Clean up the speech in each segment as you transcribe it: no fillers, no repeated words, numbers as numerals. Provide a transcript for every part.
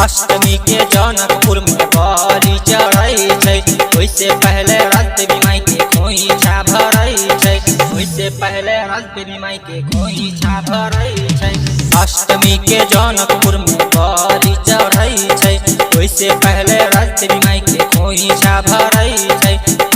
अष्टमी के जनकपुर में बलि चढ़ै छै। ओइसे पहले राजदेवी माई के खोइछा भरै छै। ओइसे पहले राजदेवी माई के खोइछा भरै छै। अष्टमी के जनकपुर में बलि चढ़ै छै। ओइसे पहले राजदेवी माई के खोइछा भरै छै।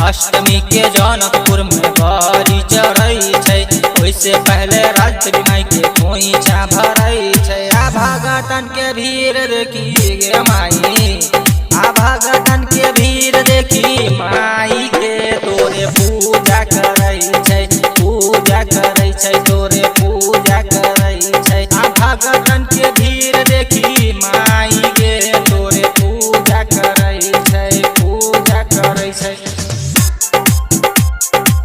अष्टमी के जनकपुर में बलि चढ़ै छै। ओइसे पहले राजदेवी माई के खोइछा भरै छै। आ भगतन के भीड़ देखी गे माई, आ भगतन के भीड़ देखी माई के तोरे पूजा करै छै। पूजा करै छै तोरे पूजा करै छै। आ भगतन के भीड़ देखी माई के तोरे पूजा करै छै। पूजा करै छै।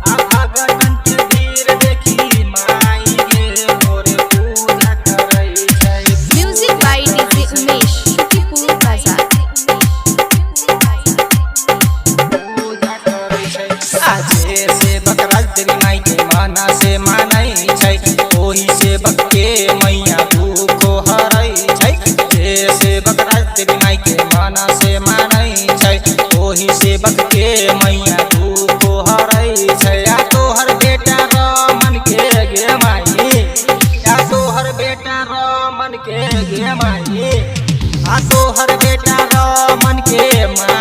आ भगतन के भीड़ देखी माई के तोरे पूजा करै छै। Music by DJ Umesh, Shukipur Bazaar. आजे सेवक राजदेवी माई के माना से मानै छै। ओही सेवक के मैया दुखो हरै छै। जे सेवक राजदेवी माई के माना से मानै छै। ओही सेवक के मैया दुखो हरै छै। आ तोहर बेटा रमन के गे माई, आ तोहर बेटा रमन के गे माई, आ तोहर बेटा रमन के माई